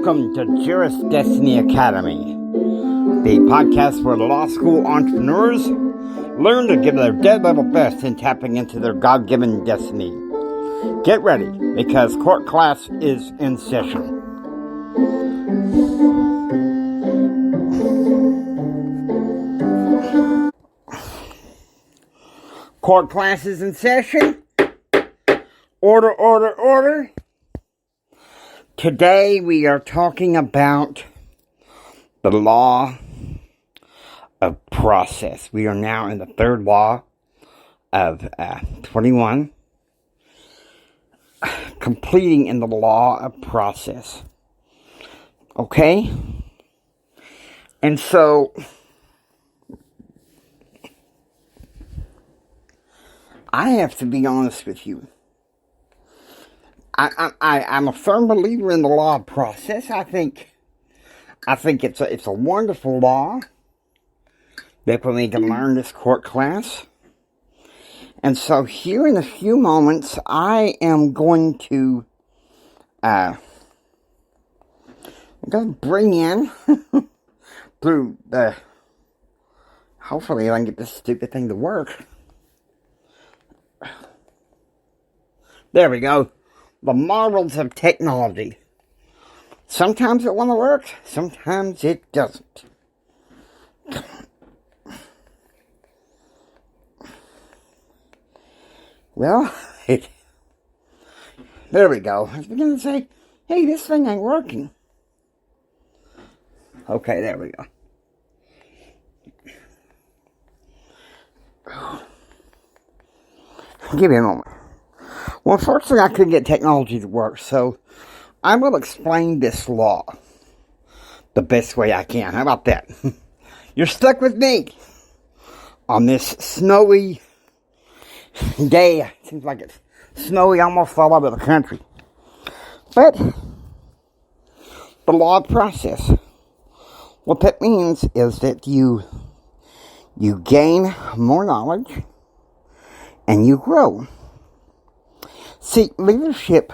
Welcome to Juris Destiny Academy, the podcast where law school entrepreneurs learn to give their dead level best in tapping into their God-given destiny. Get ready, because court class is in session. Court class is in session. Order, order, order. Today we are talking about the law of process. We are now in the third law of 21, completing in the law of process. Okay? And so, I have to be honest with you. I'm a firm believer in the law of process. I think it's a wonderful law that we can learn this court class. And so here in a few moments, I am going to bring in through the. Hopefully, I can get this stupid thing to work. There we go. The marvels of technology. Sometimes it want to work, sometimes it doesn't. Well, there we go. I was beginning to say, hey, this thing ain't working. Okay, there we go. Give me a moment. Well, unfortunately, I couldn't get technology to work, so I will explain this law the best way I can. How about that? You're stuck with me on this snowy day. It seems like it's snowy almost all over the country. But the law of process, what that means is that you gain more knowledge and you grow. See, leadership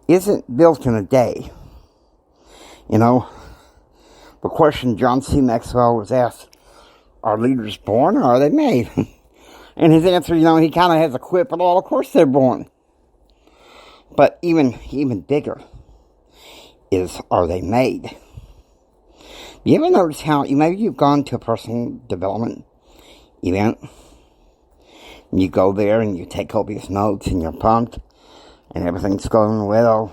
isn't built in a day. You know, the question John C Maxwell was asked, are leaders born or are they made? And his answer, he kind of has a quip, well, of course they're born. But even bigger is, are they made? You ever notice how, maybe you've gone to a personal development event, and you go there and you take copious notes and you're pumped and everything's going well.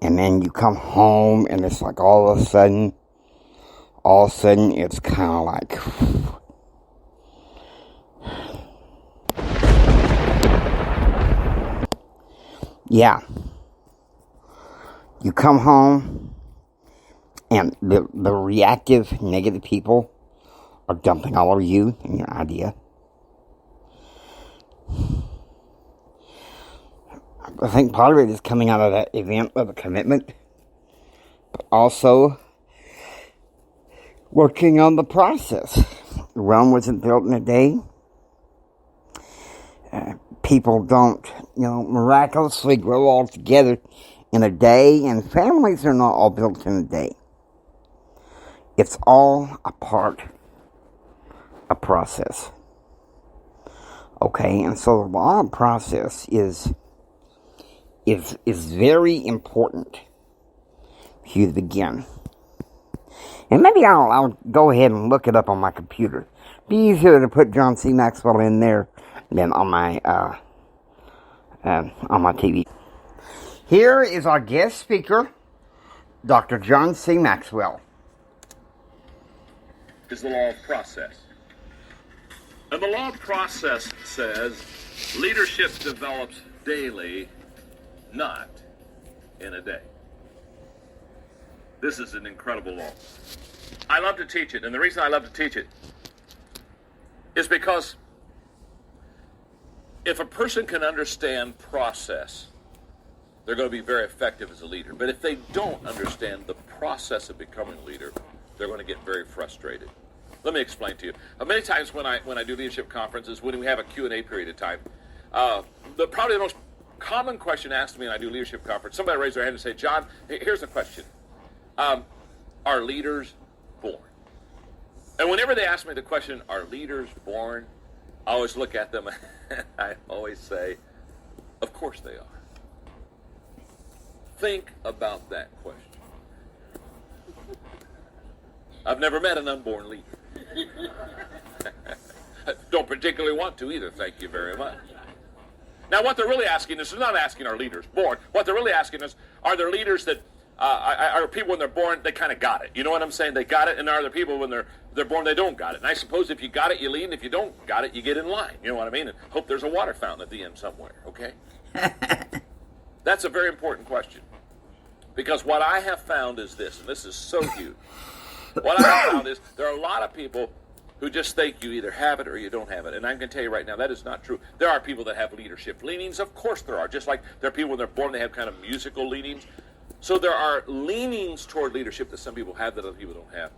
And then you come home and it's like all of a sudden it's kind of like, yeah. You come home and the reactive, negative people are dumping all over you and your idea. I think part of it is coming out of that event of a commitment, but also working on the process. Rome wasn't built in a day. People don't, miraculously grow all together in a day, and families are not all built in a day. It's all a part of process. Okay, and so the law of process is very important for you to begin. And maybe I'll go ahead and look it up on my computer. Be easier to put John C Maxwell in there than on my TV. Here is our guest speaker, Dr. John C Maxwell. Is the law of process. And the law of process says leadership develops daily, not in a day. This is an incredible law. I love to teach it, and the reason I love to teach it is because if a person can understand process, they're going to be very effective as a leader. But if they don't understand the process of becoming a leader, they're going to get very frustrated. Let me explain to you. Many times when I do leadership conferences, when we have a Q&A period of time, probably the most common question asked me when I do leadership conference. Somebody raised their hand and say, John, here's a question. Are leaders born? And whenever they ask me the question, are leaders born? I always look at them and I always say, of course they are. Think about that question. I've never met an unborn leader. Don't particularly want to either, thank you very much. Now what they're really asking is, they're not asking are leaders born. What they're really asking is, are there leaders that, are people when they're born, they kind of got it. You know what I'm saying? They got it, and are there people when they're born, they don't got it. And I suppose if you got it, you lead, and if you don't got it, you get in line. You know what I mean? And hope there's a water fountain at the end somewhere, okay? That's a very important question. Because what I have found is this, and this is so huge. What I have found is there are a lot of people who just think you either have it or you don't have it. And I can tell you right now, that is not true. There are people that have leadership leanings. Of course there are. Just like there are people when they're born, they have kind of musical leanings. So there are leanings toward leadership that some people have that other people don't have.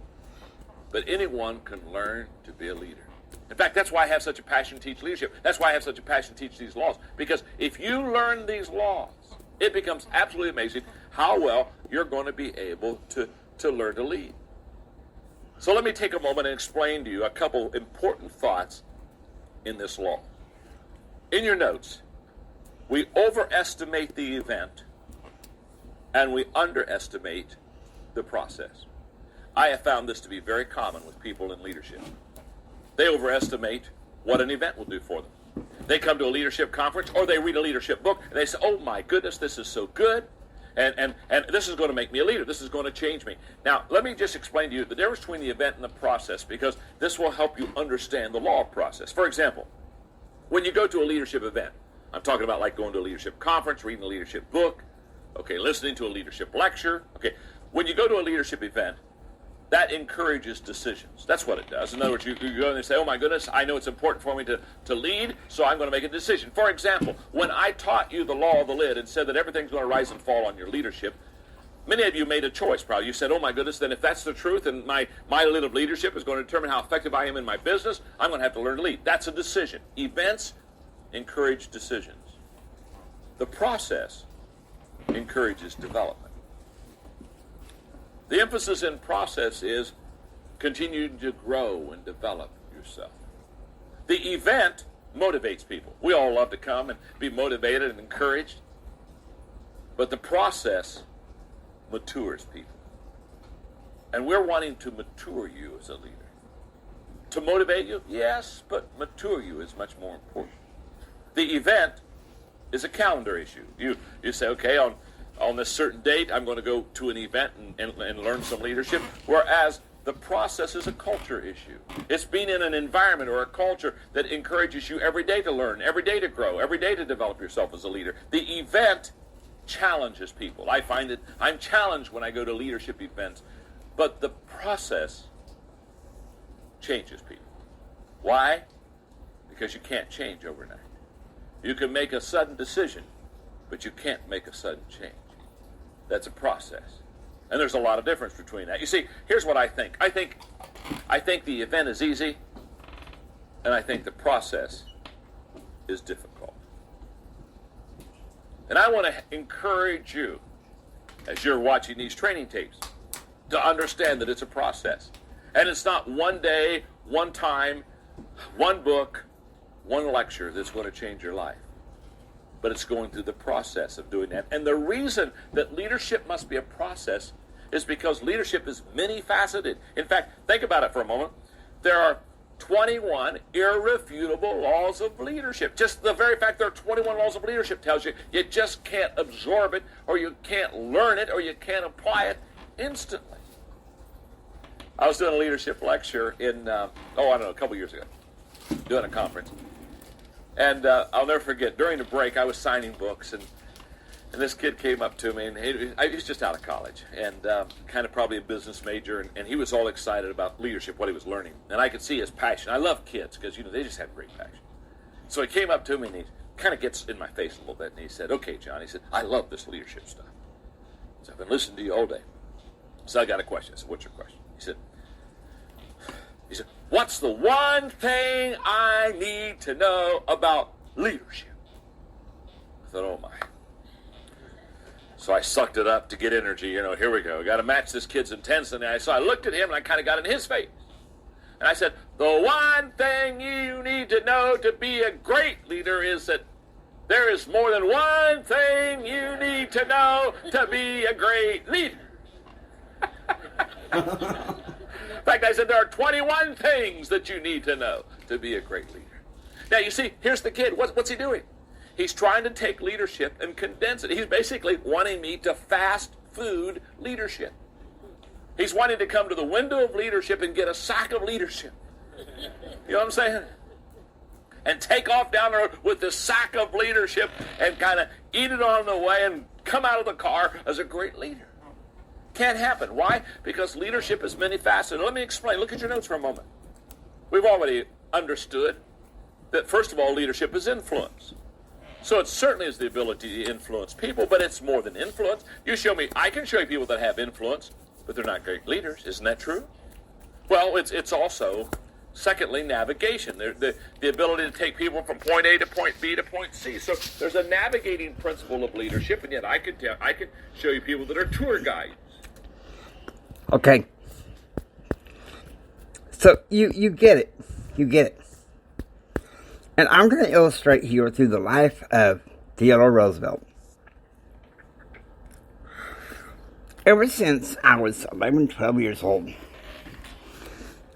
But anyone can learn to be a leader. In fact, that's why I have such a passion to teach leadership. That's why I have such a passion to teach these laws. Because if you learn these laws, it becomes absolutely amazing how well you're going to be able to learn to lead. So let me take a moment and explain to you a couple important thoughts in this law. In your notes, we overestimate the event and we underestimate the process. I have found this to be very common with people in leadership. They overestimate what an event will do for them. They come to a leadership conference or they read a leadership book and they say, oh my goodness, this is so good. And this is going to make me a leader. This is going to change me. Now, let me just explain to you the difference between the event and the process, because this will help you understand the law of process. For example, when you go to a leadership event, I'm talking about like going to a leadership conference, reading a leadership book, okay, listening to a leadership lecture. Okay, when you go to a leadership event, that encourages decisions. That's what it does. In other words, you go and say, oh my goodness, I know it's important for me to lead, so I'm going to make a decision. For example, when I taught you the law of the lid and said that everything's going to rise and fall on your leadership, many of you made a choice probably. You said, oh my goodness, then if that's the truth and my lid of leadership is going to determine how effective I am in my business, I'm going to have to learn to lead. That's a decision. Events encourage decisions. The process encourages development. The emphasis in process is continuing to grow and develop yourself. The event motivates people. We all love to come and be motivated and encouraged. But the process matures people. And we're wanting to mature you as a leader. To motivate you? Yes, but mature you is much more important. The event is a calendar issue. You say, okay, on this certain date, I'm going to go to an event and learn some leadership, whereas the process is a culture issue. It's being in an environment or a culture that encourages you every day to learn, every day to grow, every day to develop yourself as a leader. The event challenges people. I find that I'm challenged when I go to leadership events, but the process changes people. Why? Because you can't change overnight. You can make a sudden decision, but you can't make a sudden change. That's a process. And there's a lot of difference between that. You see, here's what I think. I think the event is easy, and I think the process is difficult. And I want to encourage you, as you're watching these training tapes, to understand that it's a process. And it's not one day, one time, one book, one lecture that's going to change your life. But it's going through the process of doing that. And the reason that leadership must be a process is because leadership is many-faceted. In fact, think about it for a moment. There are 21 irrefutable laws of leadership. Just the very fact there are 21 laws of leadership tells you you just can't absorb it, or you can't learn it, or you can't apply it instantly. I was doing a leadership lecture in, a couple years ago, doing a conference. And I'll never forget, during the break, I was signing books, and this kid came up to me, and he was just out of college, and kind of probably a business major, and he was all excited about leadership, what he was learning. And I could see his passion. I love kids, because, they just have great passion. So he came up to me, and he kind of gets in my face a little bit, and he said, okay, John, he said, I love this leadership stuff. So I've been listening to you all day. So I got a question. I said, what's your question? He said, what's the one thing I need to know about leadership? I thought, oh my. So I sucked it up to get energy. Here we go. Got to match this kid's intensity. So I looked at him and I kind of got in his face. And I said, the one thing you need to know to be a great leader is that there is more than one thing you need to know to be a great leader. In fact, I said there are 21 things that you need to know to be a great leader. Now, you see, here's the kid. What's he doing? He's trying to take leadership and condense it. He's basically wanting me to fast food leadership. He's wanting to come to the window of leadership and get a sack of leadership. You know what I'm saying? And take off down the road with this sack of leadership and kind of eat it on the way and come out of the car as a great leader. Can't happen. Why? Because leadership is many faceted. Let me explain. Look at your notes for a moment. We've already understood that, first of all, leadership is influence. So it certainly is the ability to influence people, but it's more than influence. I can show you people that have influence, but they're not great leaders. Isn't that true? Well, it's also, secondly, navigation. The ability to take people from point A to point B to point C. So there's a navigating principle of leadership, and yet I could show you people that are tour guides. Okay. So you get it. You get it. And I'm going to illustrate here through the life of Theo Roosevelt. Ever since I was 11, 12 years old,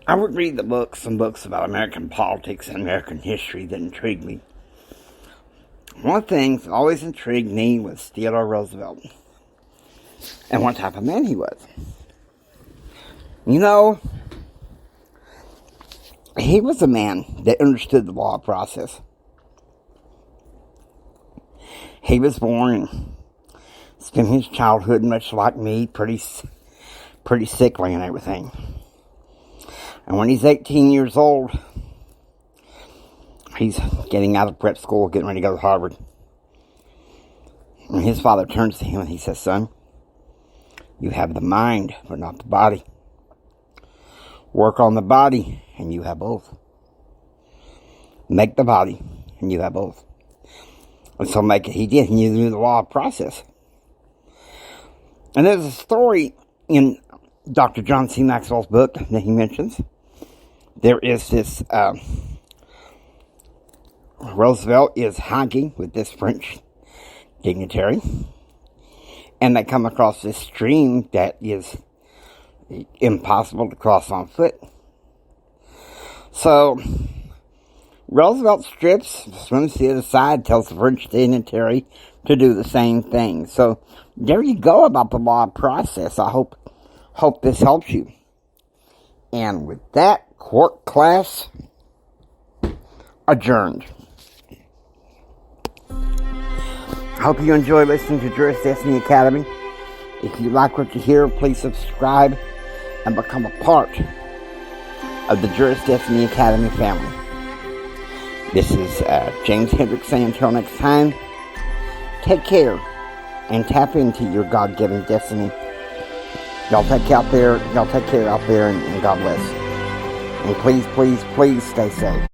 I would read some books about American politics and American history that intrigued me. One thing that always intrigued me was Theo Roosevelt and what type of man he was. He was a man that understood the law process. He was born and spent his childhood much like me, pretty sickly and everything. And when he's 18 years old, he's getting out of prep school, getting ready to go to Harvard. And his father turns to him and he says, son, you have the mind, but not the body. Work on the body, and you have both. Make the body, and you have both. And so he did. He knew the law of process. And there's a story in Dr. John C Maxwell's book that he mentions. There is this, Roosevelt is hiking with this French dignitary. And they come across this stream that is impossible to cross on foot. So Roosevelt swims to the other side, tells the French dignitary to do the same thing. So there you go about the law process. I hope this helps you. And with that, court class adjourned. I hope you enjoy listening to Juris Destiny Academy. If you like what you hear, please subscribe and become a part of the Juris Destiny Academy family. This is James Hendricks saying until next time, take care and tap into your God-given destiny. Y'all take care out there, and God bless. And please, please, please stay safe.